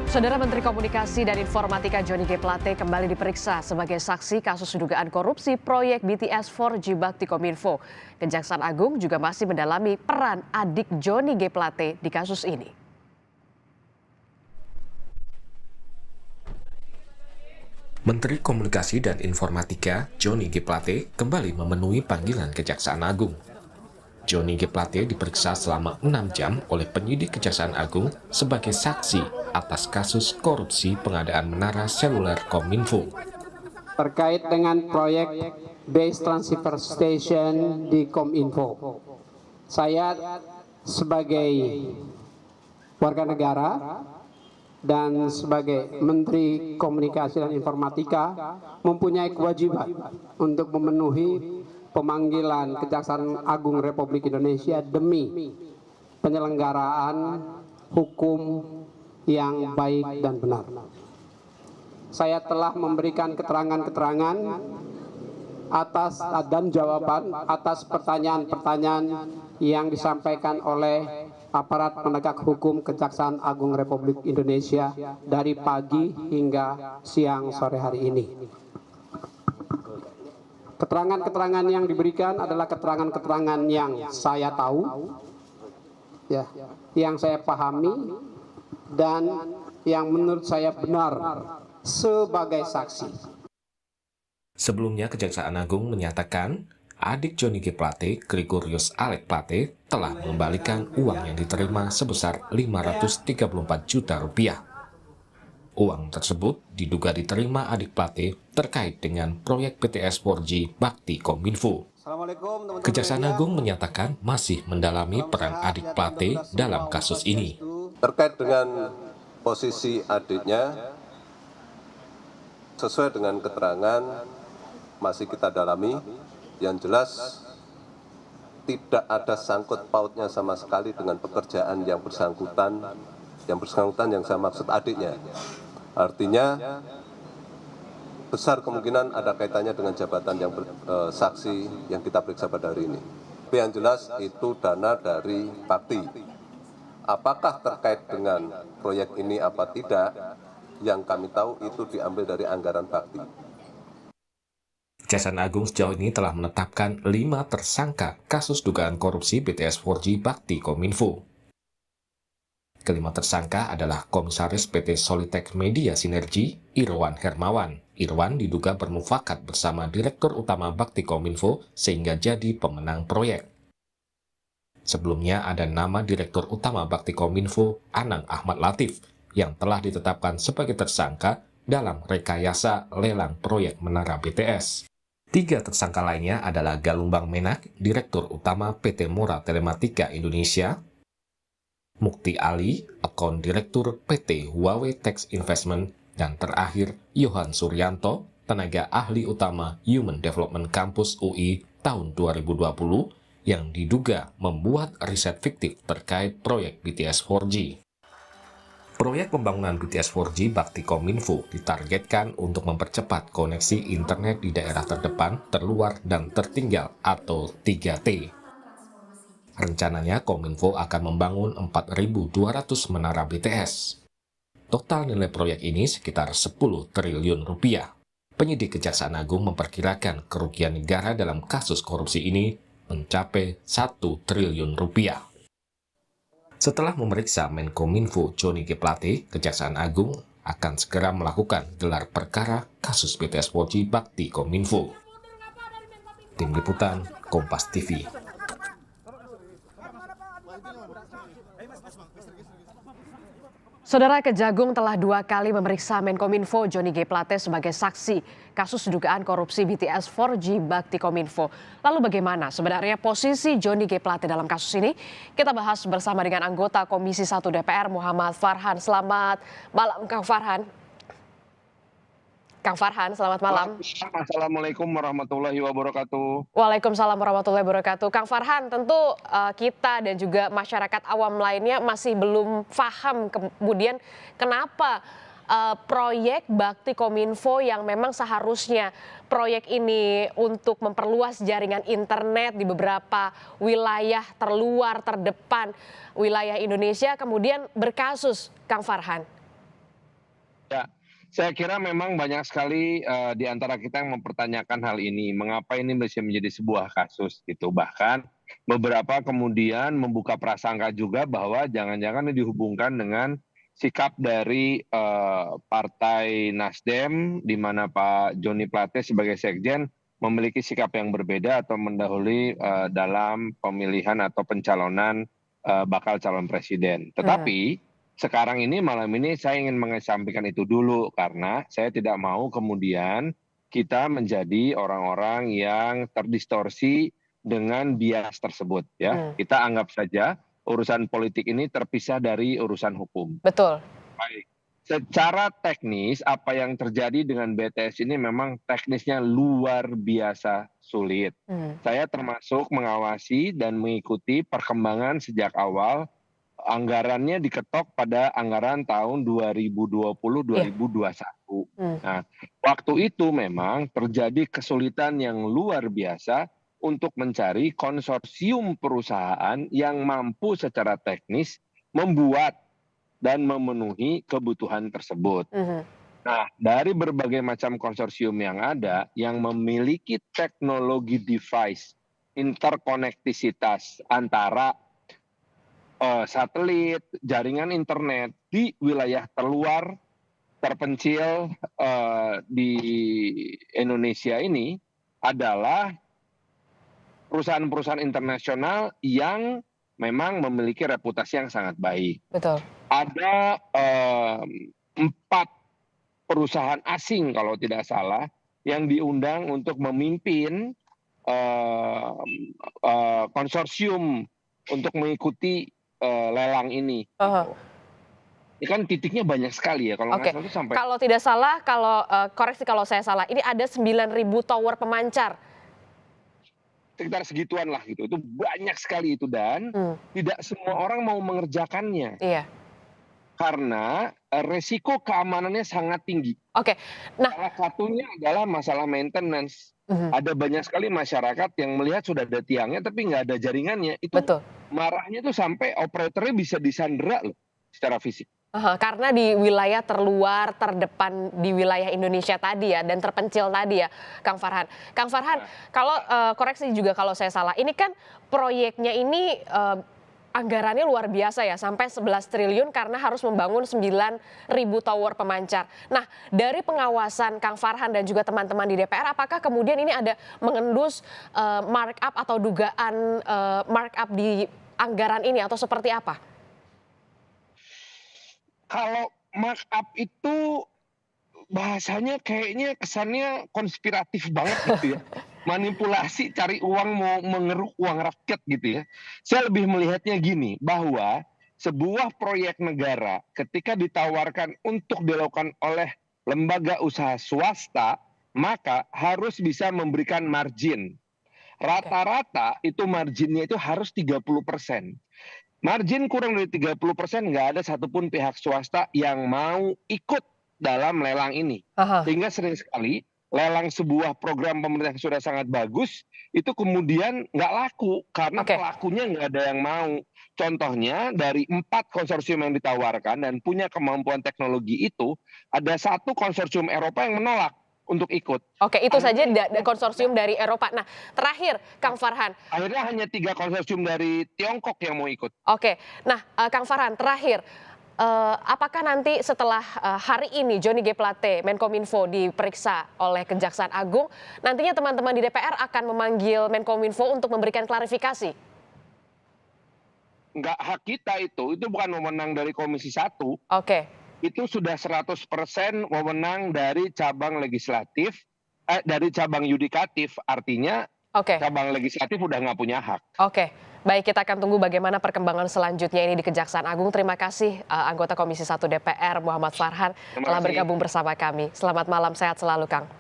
Saudara Menteri Komunikasi dan Informatika Johnny G. Plate kembali diperiksa sebagai saksi kasus dugaan korupsi proyek BTS 4G Bakti Kominfo. Kejaksaan Agung juga masih mendalami peran adik Johnny G. Plate di kasus ini. Menteri Komunikasi dan Informatika Johnny G. Plate kembali memenuhi panggilan Kejaksaan Agung. Johnny G. Plate diperiksa selama 6 jam oleh penyidik Kejaksaan Agung sebagai saksi atas kasus korupsi pengadaan menara seluler Kominfo. Terkait dengan proyek Base Transceiver Station di Kominfo, saya sebagai warga negara dan sebagai Menteri Komunikasi dan Informatika mempunyai kewajiban untuk memenuhi pemanggilan Kejaksaan Agung Republik Indonesia demi penyelenggaraan hukum yang baik dan benar. Saya telah memberikan keterangan-keterangan atas dan jawaban atas pertanyaan-pertanyaan yang disampaikan oleh aparat penegak hukum Kejaksaan Agung Republik Indonesia dari pagi hingga siang sore hari ini. Keterangan-keterangan yang diberikan adalah keterangan-keterangan yang saya tahu, ya, yang saya pahami, dan yang menurut saya benar sebagai saksi. Sebelumnya, Kejaksaan Agung menyatakan adik Johnny G. Plate, Gregorius Alek Plate, telah mengembalikan uang yang diterima sebesar 534 juta rupiah. Uang tersebut diduga diterima adik Plate terkait dengan proyek BTS 4G Bakti Kominfo. Kejaksaan Agung menyatakan masih mendalami peran adik Plate dalam kasus ini. Terkait dengan posisi adiknya, sesuai dengan keterangan masih kita dalami, yang jelas tidak ada sangkut pautnya sama sekali dengan pekerjaan yang bersangkutan yang saya maksud adiknya. Artinya besar kemungkinan ada kaitannya dengan jabatan yang saksi yang kita periksa pada hari ini. Tapi yang jelas itu dana dari Bakti. Apakah terkait dengan proyek ini apa tidak, yang kami tahu itu diambil dari anggaran Bakti. Kejaksaan Agung sejauh ini telah menetapkan 5 tersangka kasus dugaan korupsi BTS 4G Bakti Kominfo. Kelima tersangka adalah Komisaris PT Solitech Media Sinergi, Irwan Hermawan. Irwan diduga bermufakat bersama Direktur Utama Bakti Kominfo sehingga jadi pemenang proyek. Sebelumnya ada nama Direktur Utama Bakti Kominfo, Anang Ahmad Latif, yang telah ditetapkan sebagai tersangka dalam rekayasa lelang proyek menara BTS. 3 tersangka lainnya adalah Galumbang Menak, Direktur Utama PT Mora Telematika Indonesia, Mukti Ali, Akun Direktur PT Huawei Tech Investment, dan terakhir Yohan Suryanto, Tenaga Ahli Utama Human Development Campus UI tahun 2020, yang diduga membuat riset fiktif terkait proyek BTS 4G. Proyek pembangunan BTS 4G Bakti Kominfo ditargetkan untuk mempercepat koneksi internet di daerah terdepan, terluar, dan tertinggal atau 3T. Rencananya Kominfo akan membangun 4.200 menara BTS. Total nilai proyek ini sekitar 10 triliun rupiah. Penyidik Kejaksaan Agung memperkirakan kerugian negara dalam kasus korupsi ini mencapai 1 triliun rupiah. Setelah memeriksa Menkominfo Johnny G. Plate, Kejaksaan Agung akan segera melakukan gelar perkara kasus BTS 4G Bakti Kominfo. Tim Liputan, Kompas TV. Saudara, Kejagung telah 2 kali memeriksa Menkominfo Johnny G. Plate sebagai saksi kasus dugaan korupsi BTS 4G Bakti Kominfo. Lalu bagaimana sebenarnya posisi Johnny G. Plate dalam kasus ini? Kita bahas bersama dengan anggota Komisi 1 DPR Muhammad Farhan. Selamat malam Kang Farhan. Kang Farhan, selamat malam. Assalamualaikum warahmatullahi wabarakatuh. Waalaikumsalam warahmatullahi wabarakatuh. Kang Farhan, tentu kita dan juga masyarakat awam lainnya masih belum paham kemudian kenapa proyek Bakti Kominfo yang memang seharusnya proyek ini untuk memperluas jaringan internet di beberapa wilayah terluar, terdepan wilayah Indonesia kemudian berkasus, Kang Farhan. Ya, saya kira memang banyak sekali di antara kita yang mempertanyakan hal ini, mengapa ini bisa menjadi sebuah kasus gitu. Bahkan beberapa kemudian membuka prasangka juga bahwa jangan-jangan ini dihubungkan dengan sikap dari Partai Nasdem, di mana Pak Joni Plate sebagai sekjen memiliki sikap yang berbeda atau mendahului dalam pemilihan atau pencalonan bakal calon presiden. Tetapi sekarang ini, malam ini saya ingin mengesampingkan itu dulu karena saya tidak mau kemudian kita menjadi orang-orang yang terdistorsi dengan bias tersebut ya. Kita anggap saja urusan politik ini terpisah dari urusan hukum. Betul. Baik. Secara teknis apa yang terjadi dengan BTS ini memang teknisnya luar biasa sulit. Saya termasuk mengawasi dan mengikuti perkembangan sejak awal. Anggarannya diketok pada anggaran tahun 2020-2021. Nah, waktu itu memang terjadi kesulitan yang luar biasa untuk mencari konsorsium perusahaan yang mampu secara teknis membuat dan memenuhi kebutuhan tersebut. Nah, dari berbagai macam konsorsium yang ada, yang memiliki teknologi device, interkonektisitas antara satelit, jaringan internet di wilayah terluar, terpencil di Indonesia ini adalah perusahaan-perusahaan internasional yang memang memiliki reputasi yang sangat baik. Betul. Ada 4 perusahaan asing kalau tidak salah yang diundang untuk memimpin konsorsium untuk mengikuti lelang ini. Ini kan titiknya banyak sekali ya, kalau nggak salah itu sampai. Kalau tidak salah, koreksi kalau saya salah, ini ada 9.000 tower pemancar. Sekitar segituan lah gitu, itu banyak sekali itu dan tidak semua orang mau mengerjakannya. Iya. Karena resiko keamanannya sangat tinggi. Nah, salah satunya adalah masalah maintenance. Ada banyak sekali masyarakat yang melihat sudah ada tiangnya tapi nggak ada jaringannya. Itu betul. Marahnya tuh sampai operatornya bisa disandera loh secara fisik. Karena di wilayah terluar, terdepan di wilayah Indonesia tadi ya, dan terpencil tadi ya, Kang Farhan. Kang Farhan, kalau koreksi juga kalau saya salah, ini kan proyeknya ini anggarannya luar biasa ya, sampai 11 triliun karena harus membangun 9.000 tower pemancar. Nah, dari pengawasan Kang Farhan dan juga teman-teman di DPR, apakah kemudian ini ada mengendus markup atau dugaan markup di anggaran ini atau seperti apa? Kalau markup itu bahasanya kayaknya kesannya konspiratif banget gitu ya. Manipulasi, cari uang, mau mengeruk uang rakyat gitu ya. Saya lebih melihatnya gini, bahwa sebuah proyek negara ketika ditawarkan untuk dilakukan oleh lembaga usaha swasta, maka harus bisa memberikan margin. Rata-rata itu marginnya itu harus 30%. Margin kurang dari 30% nggak ada satupun pihak swasta yang mau ikut dalam lelang ini. Sehingga sering sekali lelang sebuah program pemerintah yang sudah sangat bagus itu kemudian nggak laku karena pelakunya nggak ada yang mau. Contohnya dari 4 konsorsium yang ditawarkan dan punya kemampuan teknologi itu, ada 1 konsorsium Eropa yang menolak untuk ikut. Itu saja konsorsium dari Eropa. Nah, terakhir Kang Farhan. Akhirnya hanya 3 konsorsium dari Tiongkok yang mau ikut. Nah Kang Farhan, terakhir. Apakah nanti setelah hari ini Johnny G. Plate, Menkominfo diperiksa oleh Kejaksaan Agung, nantinya teman-teman di DPR akan memanggil Menkominfo untuk memberikan klarifikasi? Enggak hak kita itu bukan wewenang dari Komisi 1. Itu sudah 100% wewenang dari cabang legislatif, dari cabang yudikatif, artinya cabang legislatif udah nggak punya hak. Baik, kita akan tunggu bagaimana perkembangan selanjutnya ini di Kejaksaan Agung. Terima kasih anggota Komisi 1 DPR Muhammad Farhan telah bergabung bersama kami. Selamat malam, sehat selalu Kang.